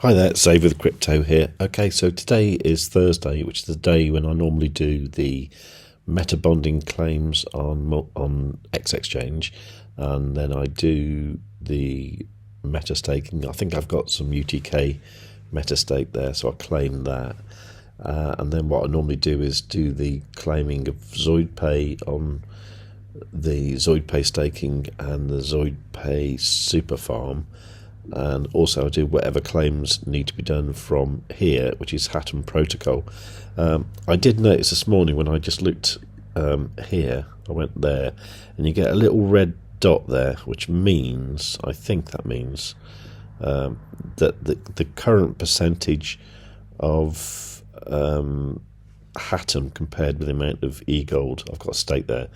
Hi there, Save with Crypto here. Okay, so today is Thursday, which is the day when I normally do the Metabonding claims on X Exchange, and then I do the Metastaking. I think I've got some UTK Metastake there, so I claim that. And then what I normally do is do the claiming of Zoidpay on the Zoidpay staking and the Zoidpay super farm. And also I do whatever claims need to be done from here, which is Hatom protocol. I did notice this morning when I just looked here, I went there, and you get a little red dot there, which means, I think that means, that the current percentage of Hatom compared with the amount of e-gold I've got a stake there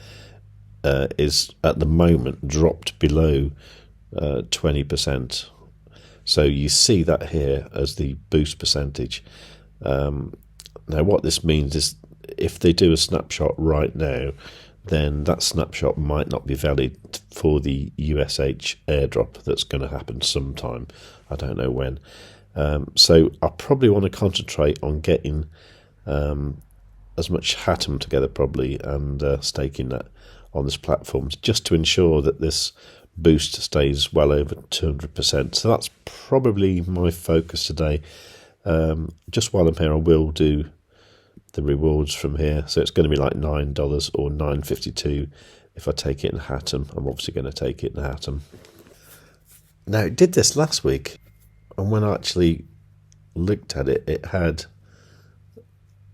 is at the moment dropped below 20%. So you see that here as the boost percentage. Now what this means is if they do a snapshot right now, then that snapshot might not be valid for the USH airdrop that's going to happen sometime. I don't know when. So I probably want to concentrate on getting as much Hatom together probably and staking that on this platform just to ensure that this boost stays well over 200%. So that's probably my focus today. Just while I'm here, I will do the rewards from here. So it's going to be like $9 or $9.52 if I take it in Hatom. I'm obviously going to take it in Hatom. Now, it did this last week, and when I actually looked at it, it had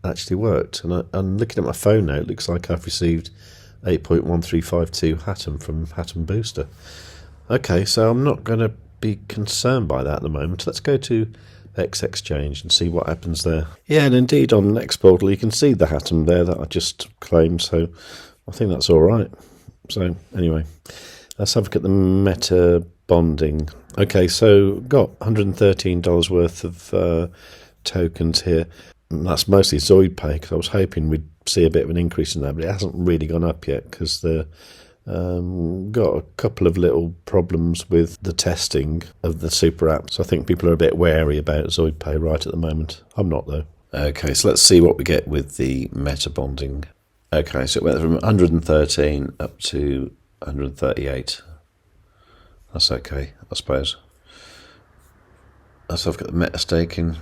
actually worked. And looking at my phone now, it looks like I've received 8.1352 Hatom from Hatom Booster. Okay, so I'm not going to be concerned by that at the moment. Let's go to X Exchange and see what happens there. Yeah, and indeed on XPortal you can see the Hatom there that I just claimed, so I think that's all right. So anyway, let's have a look at the Metabonding. Okay, so got $113 worth of tokens here. And that's mostly Zoidpay, because I was hoping we'd see a bit of an increase in that, but it hasn't really gone up yet because they've got a couple of little problems with the testing of the super app. So I think people are a bit wary about Zoidpay right at the moment. I'm not, though. Okay, so let's see what we get with the Metabonding. Okay, so it went from 113 up to 138. That's okay, I suppose. So I've got the Metastaking.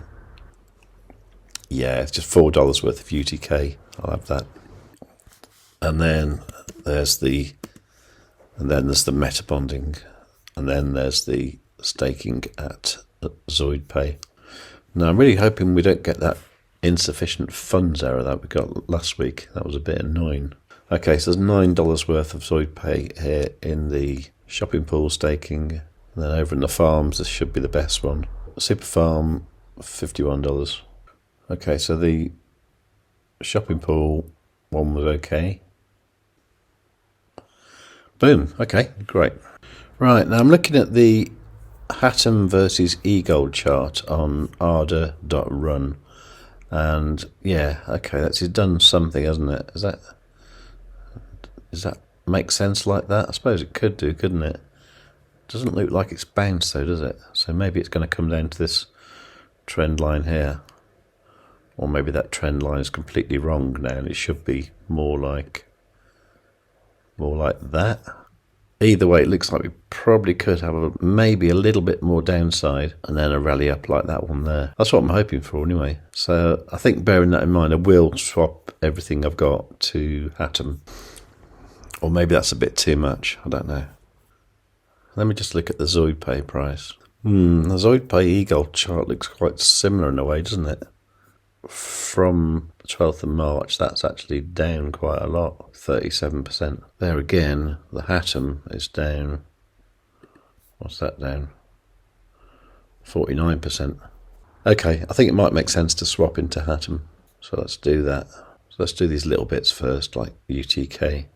Yeah, it's just $4 worth of UTK. I'll have that. And then there's the Metabonding, and then there's the staking at Zoidpay. Now I'm really hoping we don't get that insufficient funds error that we got last week. That was a bit annoying. Okay, so there's $9 worth of Zoidpay here in the shopping pool staking, and then over in the farms, this should be the best one. Super farm, $51. Okay, so the shopping pool one was okay. Boom, okay, great. Right, now I'm looking at the Hatom versus eGold chart on arda.run. And yeah, okay, that's done something, hasn't it? Does that make sense like that? I suppose it could do, couldn't it? Doesn't look like it's bounced though, does it? So maybe it's going to come down to this trend line here. Or maybe that trend line is completely wrong now and it should be more like that. Either way, it looks like we probably could have maybe a little bit more downside and then a rally up like that one there. That's what I'm hoping for anyway. So I think bearing that in mind, I will swap everything I've got to Hatom. Or maybe that's a bit too much, I don't know. Let me just look at the Zoidpay price. The Zoidpay e-gold chart looks quite similar in a way, doesn't it? From the 12th of March, that's actually down quite a lot, 37%. There again, the Hatom is down. What's that down? 49%. Okay, I think it might make sense to swap into Hatom. So let's do that. So let's do these little bits first, like UTK.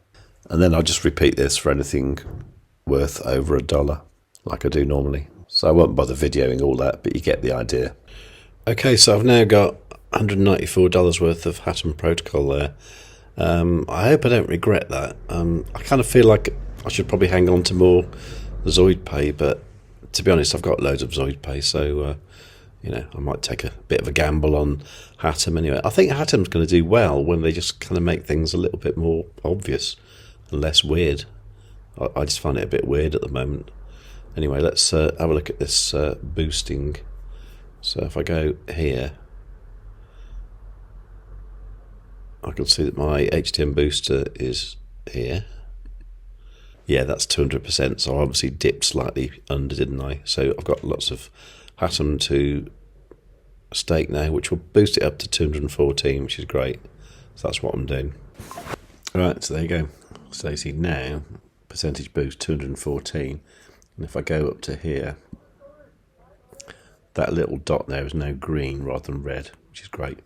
And then I'll just repeat this for anything worth over $1, like I do normally. So I won't bother videoing all that, but you get the idea. Okay, so I've now got $194 worth of Hatom protocol there. I hope I don't regret that. I kind of feel like I should probably hang on to more Zoidpay, but to be honest, I've got loads of Zoidpay, so I might take a bit of a gamble on Hatom anyway. I think Hatom's going to do well when they just kind of make things a little bit more obvious and less weird. I just find it a bit weird at the moment. Anyway, let's have a look at this boosting. So if I go here, I can see that my HTM booster is here. Yeah, that's 200%, so I obviously dipped slightly under, didn't I? So I've got lots of Hatom to stake now, which will boost it up to 214, which is great. So that's what I'm doing. Right, so there you go. So you see now, percentage boost 214. And if I go up to here, that little dot there is now green rather than red, which is great.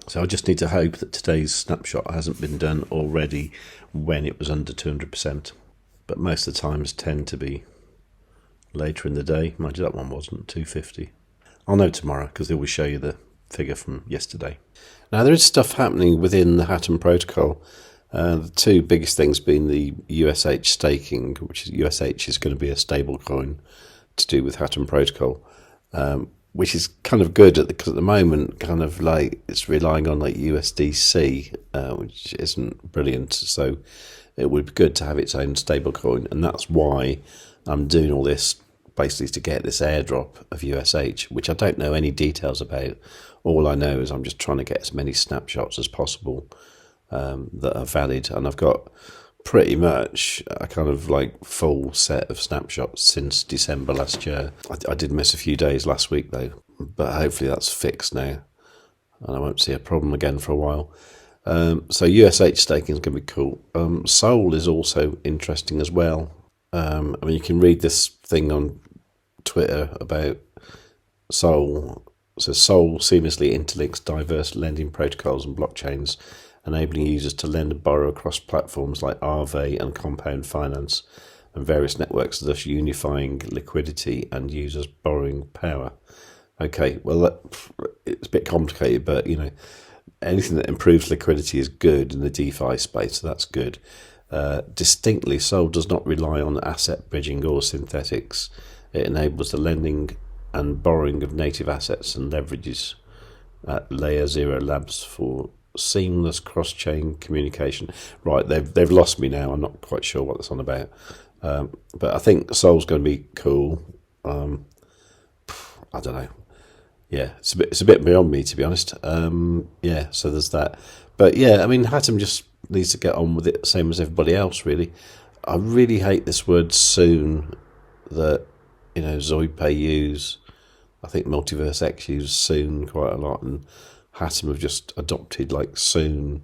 So I just need to hope that today's snapshot hasn't been done already when it was under 200%. But most of the times tend to be later in the day. Mind you, that one wasn't 250. I'll know tomorrow because they always show you the figure from yesterday. Now there is stuff happening within the Hatom protocol. The two biggest things being the USH staking, which is USH is going to be a stable coin to do with Hatom protocol, which is kind of good because at the moment kind of like it's relying on like USDC, which isn't brilliant. So it would be good to have its own stable coin, and that's why I'm doing all this basically to get this airdrop of USH, which I don't know any details about. All I know is I'm just trying to get as many snapshots as possible that are valid, and I've got pretty much a kind of like full set of snapshots since December last year. I did miss a few days last week though, but hopefully that's fixed now and I won't see a problem again for a while. So USH staking is going to be cool. Sol is also interesting as well. I mean, you can read this thing on Twitter about Sol. So Sol seamlessly interlinks diverse lending protocols and blockchains, enabling users to lend and borrow across platforms like Aave and Compound Finance and various networks, thus unifying liquidity and users' borrowing power. Okay, well, it's a bit complicated, but anything that improves liquidity is good in the DeFi space, so that's good. Distinctly, Sol does not rely on asset bridging or synthetics. It enables the lending and borrowing of native assets and leverages at Layer 0 labs for seamless cross-chain communication. Right, they've lost me now. I'm not quite sure what that's on about. But I think Sol's going to be cool. I don't know. Yeah, it's a bit beyond me, to be honest. Yeah, so there's that. But yeah, I mean, Hatom just needs to get on with it, same as everybody else, really. I really hate this word soon that, Zoidpay use. I think MultiversX use soon quite a lot, and Hatom have just adopted like soon.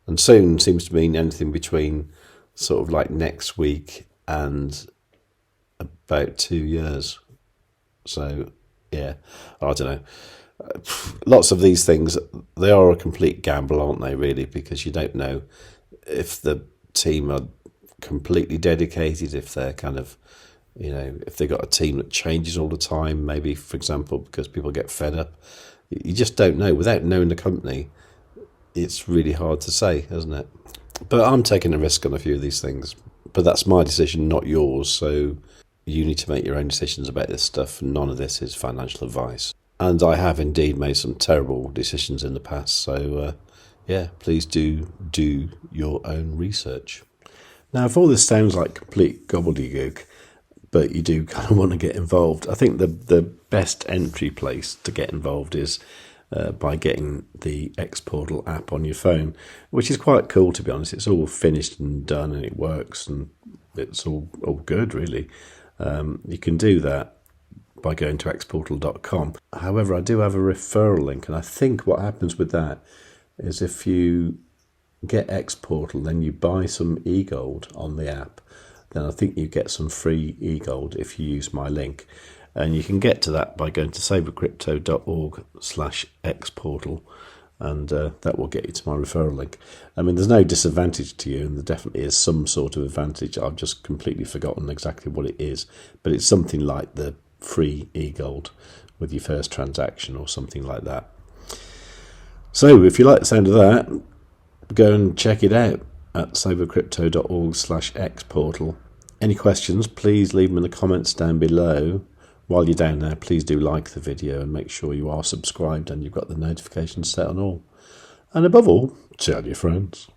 And soon seems to mean anything between sort of like next week and about 2 years. So, yeah, I don't know. Lots of these things, they are a complete gamble, aren't they, really? Because you don't know if the team are completely dedicated, if they're kind of, if they've got a team that changes all the time, maybe, for example, because people get fed up. You just don't know. Without knowing the company, it's really hard to say, isn't it? But I'm taking a risk on a few of these things. But that's my decision, not yours. So you need to make your own decisions about this stuff. None of this is financial advice. And I have indeed made some terrible decisions in the past. So, yeah, please do your own research. Now, if all this sounds like complete gobbledygook, but you do kind of want to get involved, I think the best entry place to get involved is by getting the XPortal app on your phone, which is quite cool, to be honest. It's all finished and done and it works and it's all good, really. You can do that by going to XPortal.com. However, I do have a referral link, and I think what happens with that is if you get XPortal, then you buy some eGold on the app, then I think you get some free eGold if you use my link. And you can get to that by going to savewith.crypto.org/XPortal, and that will get you to my referral link. I mean, there's no disadvantage to you, and there definitely is some sort of advantage. I've just completely forgotten exactly what it is, but it's something like the free eGold with your first transaction or something like that. So if you like the sound of that, go and check it out at savewithcrypto.org/XPortal. Any questions, please leave them in the comments down below, While you're down there, please do like the video and make sure you are subscribed and you've got the notifications set on all. And above all, tell your friends.